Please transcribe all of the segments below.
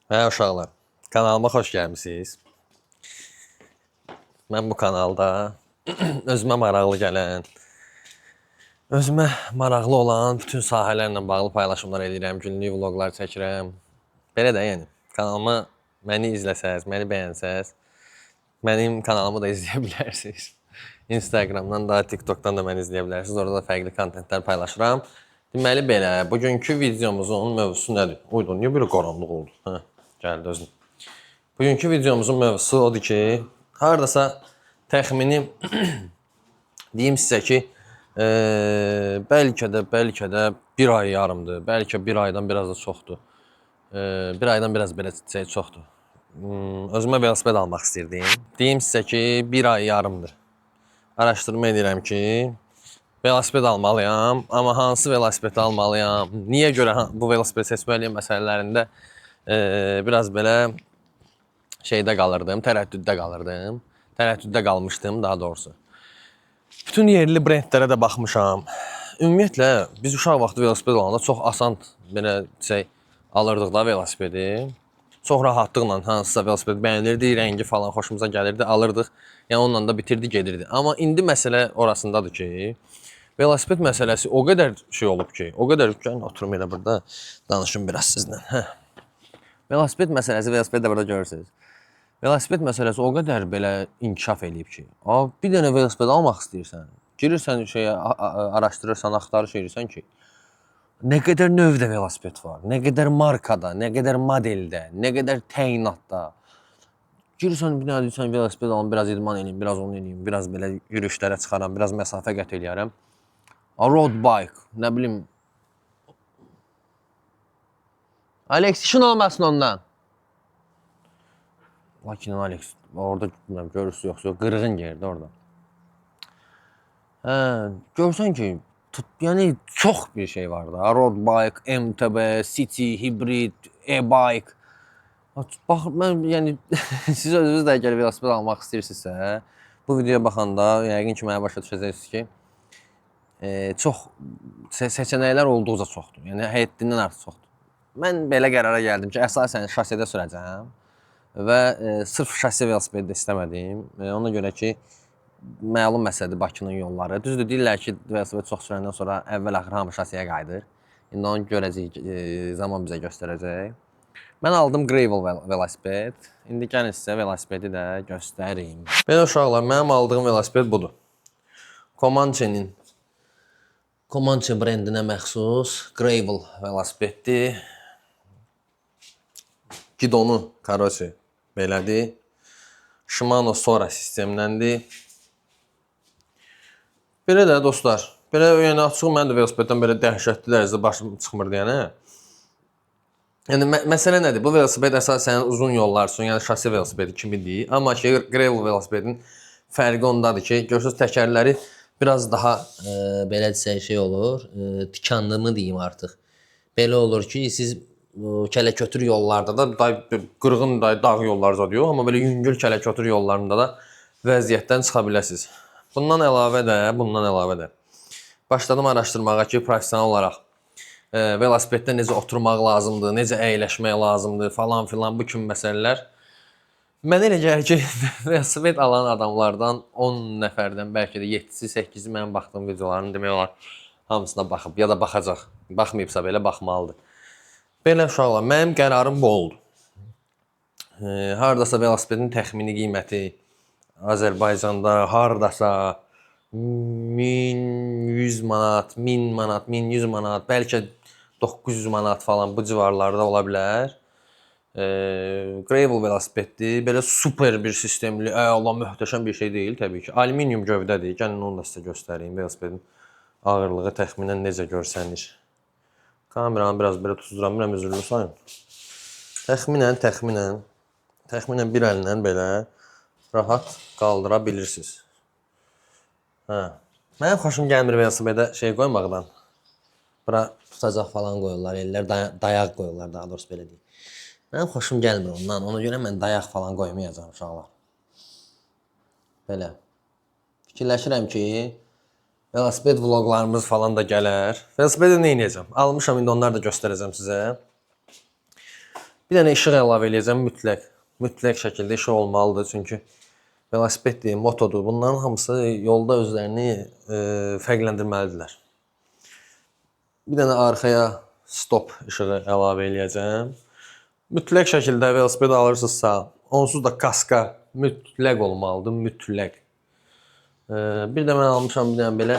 Merhaba uşaqlar, kanalıma xoş gəlmisiniz. Mən bu kanalda özümə maraqlı gələn, özümə maraqlı olan bütün sahələrlə bağlı paylaşımlar edirəm, günlük vloqlar çəkirəm. Belə də yəni, kanalıma məni izləsəz, məni bəyənsəz, mənim kanalımı da izləyə bilərsiniz. Instagramdan da, TikTokdan da məni izləyə bilərsiniz. Orada da fərqli kontentlər paylaşıram. Deməli belə, bugünkü videomuzun mövzusu nədir? Uydu, niyə belə qaranlıq oldu? Hə, gəldi özüm. Bugünkü videomuzun mövzusu odur ki, hardasa təxmini deyim sizə ki, bəlkə də bir ay yarımdır, bəlkə bir aydan biraz da çoxdur. Bir aydan biraz belə çoxdur. Özümə velosiped almaq istəyirdim. Deyim sizə ki, bir ay yarımdır. Araşdırma edirəm ki, velosiped almalıyam, amma hansı velosipedi almalıyam, niyə görə bu velosiped seçməliyim məsələlərində biraz belə şeydə qalırdım, tərəddüddə qalmışdım daha doğrusu. Bütün yerli brendlərə də baxmışam. Ümumiyyətlə biz uşaq vaxtı velosiped alanda çox asan belə alırdıq da velosipedi. Çox rahatlıqla hansısa velosiped bəyənirdik, rəngi falan xoşumuza gəlirdi, alırdıq. Yəni onunla da bitirdi, gedirdi. Amma indi məsələ orasındadır ki, velosiped məsələsi o qədər şey olub ki, o qədər oturum elə burada danışım biraz sizlə. Velosiped məsələsi, velosiped də burada görürsünüz. Velosiped məsələsi o qədər belə inkişaf eləyib ki, bir dənə velosiped almaq istəyirsən, girirsən araşdırırsan, axtarış edirsən ki, nə qədər növdə velosiped var, nə qədər markada, nə qədər modeldə, nə qədər təyinatda. Girirsən bir dənə deyirsən velosiped alım, biraz idman eləyim, biraz onu eləyim, biraz belə yürüyüşlərə çıxaram, biraz məsafə qət eləyərəm. Road bike, nə bilim. Alex, işin olmasın ondan. Lakin Alex, orada görürsün yoxsa qırğın yerdə orada. Görsən ki, yəni çox bir şey var da. Road bike, MTB, city, hibrid, e-bike. Bax, mən yəni siz özünüz də əgər velosiped almaq istəyirsinizsə, bu videoya baxanda yəqin ki, mənə başa düşəcəksiniz ki, çox seçənəklər olduqca çoxdur. Yəni həddindən artıq çoxdur. Mən belə qərara gəldim ki, əsasən şosedə sürəcəm və sırf şose velosipedi istəmədim. Ona görə ki, məlum məsələdir Bakının yolları. Düzdür, deyirlər ki, velosiped çox sürəndən sonra əvvəl-axır hamı şoseye qayıdır. İndi onu görəcəyik, zaman bizə göstərəcək. Mən aldım gravel velosiped. İndi gəlin sizə velosipedi də göstərim. Belə uşaqlar, mənim aldığım velosiped budur. Comanche brendinə məxsus gravel velosipeddir. Gidonu, karosi belədir. Shimano Sora sistemləndir. Belə də dostlar, belə yəni açıq mən də velosipeddən belə dəhşətli dərəcədə başım çıxmırdı yəni. Yəni məsələ nədir? Bu velosiped əsasən uzun yollar üçün, yəni şose velosipedi kimidir. Amma ki gravel velosipedin fərqi ondadır ki, görürsüz təkərləri biraz daha belə desək şey olur, tikanlı mı deyim artıq. Belə olur ki, siz kələ-kötür yollarda da qırğın dağ yollarda yox, amma belə yüngül kələ-kötür yollarında da vəziyyətdən çıxa biləsiniz. Bundan əlavə də başladım araşdırmağa ki, professional olaraq velosipeddə necə oturmaq lazımdır, necə əyləşmək lazımdır falan filan bu kimi məsələlər. Mənə elə gəlir ki, velosiped alan adamlardan 10 nəfərdən bəlkə də 7-si, 8-i mənim baxdığım videoların demək olar hamısına baxıb ya da baxacaq. Baxmayıbsa belə baxmalıdır. Belə uşaqlar, mənim qərarım bu oldu. Hardasa velosipedin təxmini qiyməti Azərbaycanda hardasa 1100 manat, 1000 manat, 1100 manat, bəlkə 900 manat falan bu civarlarda ola bilər. Gravel velosipeddir. Belə super bir sistemli, Allah möhtəşəm bir şey deyil təbii ki. Alüminium gövdədir. Gəlin onu da sizə göstəreyim. Velosipedin ağırlığı təxminən necə görsənir. Kameranı biraz belə tuzduramıram, üzrlü sayın. Təxminən bir əllə belə rahat qaldıra bilirsiniz. Mənim xoşum gəlmir velosipedə şey qoymaqdan. Bura tutacaq falan qoyurlar, ellər dayaq qoyurlar daha doğrusu belə deyim. Mənim xoşum gəlmir ondan, ona görə mən dayaq falan qoymayacağam uşaqlar. Belə. Fikirləşirəm ki, velosiped vloglarımız falan da gələr. Velosipedi nə edəcəm? Almışam, indi onları da göstərəcəm sizə. Bir dənə işıq əlavə eləyəcəm mütləq. Mütləq şəkildə işıq olmalıdır çünki velosipeddir, motodur. Bunların hamısı yolda özlərini fərqləndirməlidirlər. Bir dənə arxaya stop işığı əlavə eləyəcəm. Mütləq şəkildə velosiped alırsınızsa, onsuz da kaska mütləq olmalıdır, mütləq. Bir də mən almışam bir dənə belə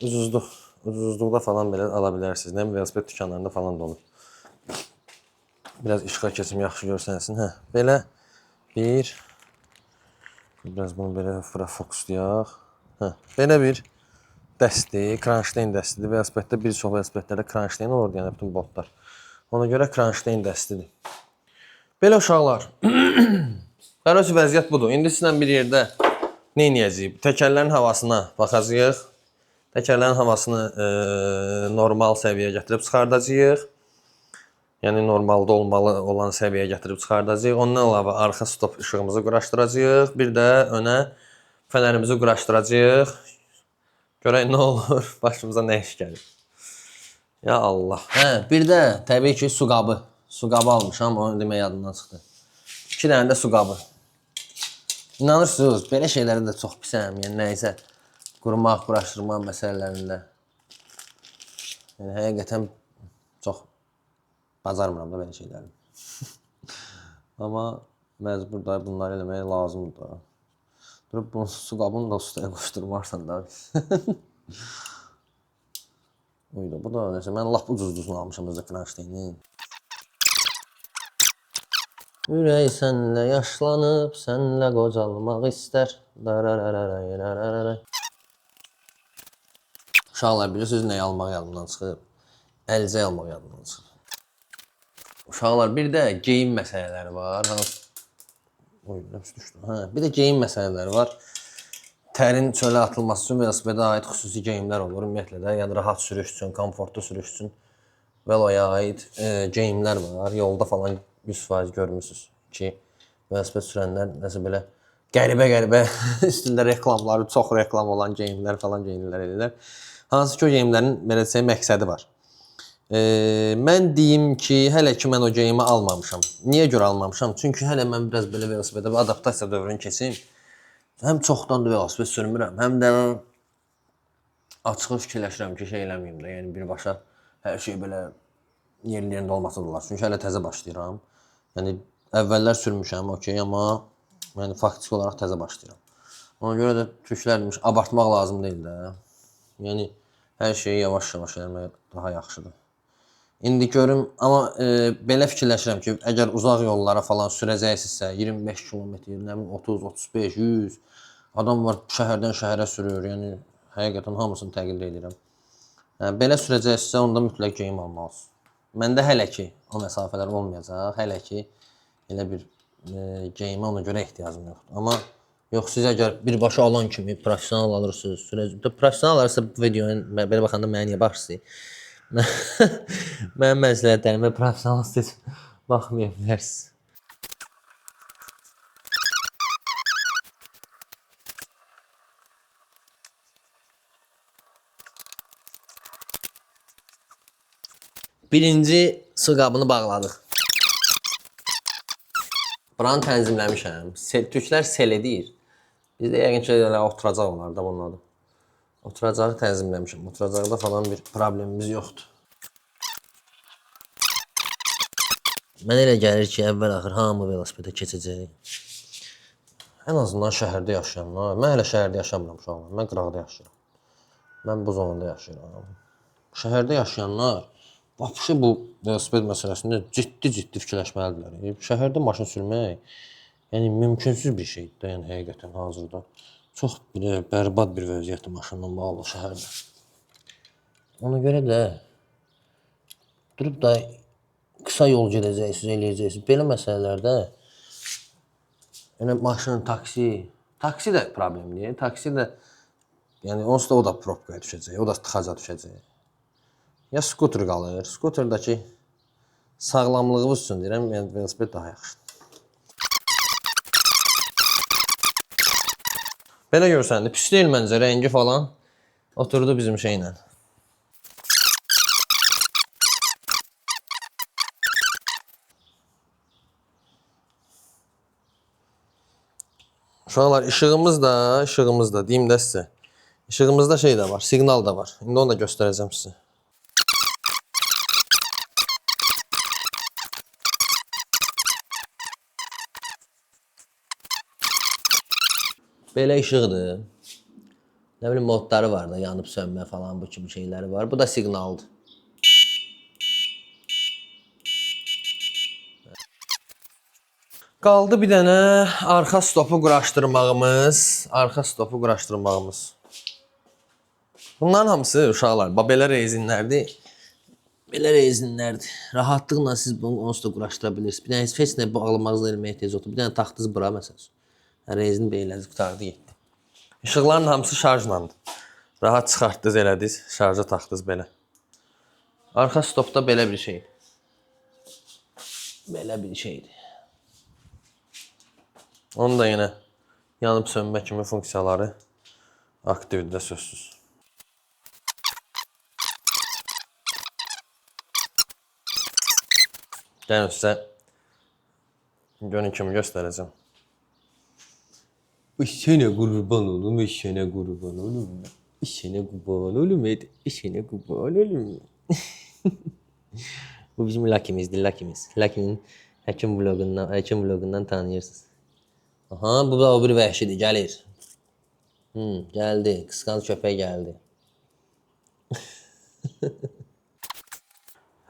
ucuzluqda falan belə ala bilərsiniz. Nə velosiped dükanlarında falan da olur. Biraz işığa keçim yaxşı görsənsin. Hə, belə biraz bunu belə fokuslayaq. Hə, belə bir dəsti, kronşteyn dəstidir. Velosipeddə bir çox velosipedlərdə kronşteyn olur, yəni bütün boltlar. Ona görə kronşteyn dəstidir. Belə uşaqlar. Qarşı vəziyyət budur. İndi sizlə bir yerdə nə edəcəyik? Təkərlərin havasına baxacağıq. Təkərlərin havasını normal səviyyəyə gətirib çıxardacağıq. Yəni normalda olmalı olan səviyyəyə gətirib çıxardacağıq. Ondan əlavə arxa stop işığımızı quraşdıracağıq. Bir də önə fənərimizi quraşdıracağıq. Görək nə olur, başımıza nə iş gəlir. Ya Allah. Hə, bir də təbii ki su qabı. Su qabı almışam, onu demək yadımdan çıxdı. 2 dənə də su qabı. İnanırsınız, belə şeylərə də çox pisəm. Yəni nəysə qurmaq, quraşdırmaq məsələlərində. Yəni həqiqətən çox bacarmıram da belə şeyləri. Amma məcbur da bunları eləmək lazımdır. Durub bunu su qabını da ustaya qoşdurmarsan da. Uydu, bu da nəsə, mən lap ucuz-ucuzunu almışam özə kronşteyni. Ürək sənlə yaşlanıb, sənlə qocalmaq istər. Uşaqlar bilirsiniz nəyi almaq yadımdan çıxıb? Əlcək almaq yadımdan çıxıb. Uşaqlar bir də geyim məsələləri var. Bir də geyim məsələləri var. Tərin çölə atılması üçün velosipedə aid xüsusi geyimlər olur. Ümumiyyətlə də, yəni rahat sürüş üçün, komfortlu sürüş üçün veloya aid geyimlər var. Yolda falan 100% görmüsünüz ki, velosiped sürənlər nəsə belə qəribə üstündə reklamları, çox reklam olan geyimlər falan geyinirlər edirlər. Hansı ki o geyimlərin belə desək məqsədi var. Mən deyim ki, hələ ki mən o geyimi almamışam. Niyə görə almamışam? Çünki hələ mən biraz belə velosipedə adaptasiya dövrünü keçim. Həm çoxdan da velosiped sürmürəm, həm də açıq fikirləşirəm ki, şey eləməyim də, yəni birbaşa hər şey belə yerlərində olmasa da olar. Çünki hələ təzə başlayıram. Yəni əvvəllər sürmüşəm, okey, amma yəni faktiki olaraq təzə başlayıram. Ona görə də tüklər demiş, abartmaq lazım deyil də. Yəni hər şeyi yavaş-yavaş eləmək daha yaxşıdır. İndi görüm, amma belə fikirləşirəm ki, əgər uzaq yollara falan sürəcəksinizsə, 25 kilometr, nə bilim 30, 35, 100 adam var şəhərdən şəhərə sürür. Yəni həqiqətən hamısını təqlid edirəm. Belə sürəcəksinizsə, onda mütləq geyim almalısınız. Məndə hələ ki o məsafələr olmayacaq. Hələ ki elə bir geyimə ona görə ehtiyacım yoxdur. Amma yox, siz əgər birbaşa alan kimi professional alırsınız, professional alırsa bu videoya belə baxanda mənə niyə baxırsınız? Mənim məsləhətlərimə professional siz baxmaya bilərsiniz. Birinci su qabını bağladıq. Buranı tənzimləmişəm. Tüklər sel edir. Bizdə yəqin ki, oturacaq olar da bunun adı. Oturacağı tənzimləmişəm. Oturacaqda falan bir problemimiz yoxdur. Mən elə gəlir ki, əvvəl-axır hamı velosipedə keçəcək. Ən azından şəhərdə yaşayanlar. Mən hələ şəhərdə yaşamıram uşaqlar. Mən qıraqda yaşayıram. Mən bu zonada yaşayıram. Şəhərdə yaşayanlar vəbşi bu velosiped məsələsində ciddi fikirləşməlidirlər. Şəhərdə maşın sürmək yəni mümkünsüz bir şeydir də, yəni həqiqətən hazırda. Çox bərbad bir vəziyyətdir maşınla bağlı şəhərdə. Ona görə də durub da qısa yol gedəcəksiniz, eləyəcəksiniz. Belə məsələlərdə yəni maşın, taksi də problemdir. Taksi də yəni onsuz da o da probkaya düşəcək, o da tıxaca düşəcək. Ya skuter qalır. Skuterdəki sağlamlığımız üçün deyirəm, yəni velosiped daha yaxşıdır. Belə görsəndə pis deyil məncə, rəngi falan oturdu bizim şeylə. Uşaqlar, işığımız da deyim də sizə. İşığımızda şey də var, siqnal da var. İndi onu da göstərəcəm sizə. Belə işıqdır. Nə bilim modları var da, yanıb sönmə falan bu kimi şeyləri var. Bu da siqnaldır. Qaldı bir dənə arxa stopu quraşdırmağımız. Bunların hamısı uşaqlar, belə rezinlərdir. Rahatlıqla siz bunu onsuz da quraşdıra bilirsiniz. Bir dənə heç nə bağlamağınızla eləməyə ehtiyac yoxdur. Bir dənə taxtınız bura məsələn. Rezin beləzi qutardı getdi. İşıqların hamısı şarjlandı. Rahat çıxartdınız, elədiniz, şarja taxdınız belə. Arxa stopda belə bir şeydir. Onun da yenə yanıb sönmə kimi funksiyaları aktivdir sözsüz. Gəlin sizə görün kimi göstərəcəm. İşinə qurban olum. Bu bizim Lucky'mizdir, Lucky'nin həkim vlogundan tanıyırsınız. Aha, bu da o bir vəhşidir, gəlir. Gəldi, qısqanc köpək gəldi.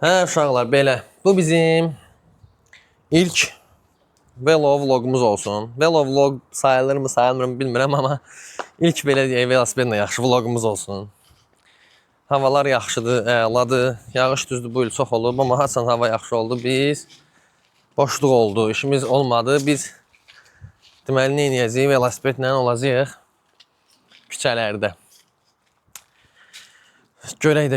Hə, uşaqlar, belə. Bu bizim ilk velo vlogumuz olsun. Velo vlog sayılırmı, sayılmırmı bilmirəm, amma ilk belə deyək, velosipedlə yaxşı vlogumuz olsun. Havalar yaxşıdır, əladır. Yağış düzdür, bu il çox olub, amma haçan hava yaxşı oldu. Biz boşluq oldu, işimiz olmadı. Biz deməli, nə edəcəyik? Velosipedlə olacaq küçələrdə. Görək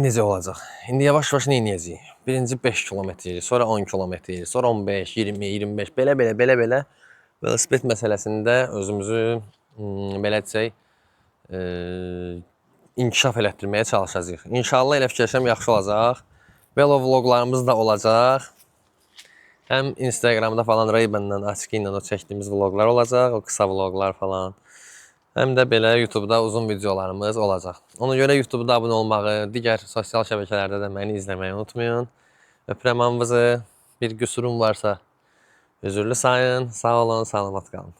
necə olacaq. İndi yavaş-yavaş nə edəcəyik? Birinci 5 kilometr, sonra 10 kilometr, sonra 15, 20, 25, belə velosiped məsələsində özümüzü belə desək inkişaf elətdirməyə çalışacağıq. İnşallah elə fikirləşəm yaxşı olacaq. Velo vloglarımız da olacaq. Həm Instagramda falan Ray-Ban'dan, Açıqı ilə o çəkdiyimiz vloglar olacaq, o qısa vloglar falan. Həm də belə YouTube'da uzun videolarımız olacaq. Ona görə YouTube'da abunə olmağı, digər sosial şəbəkələrdə də məni izləməyi unutmayın. Öpürəm hamınızı. Bir qüsurum varsa üzürlü sayın. Sağ olun, salamat qalın.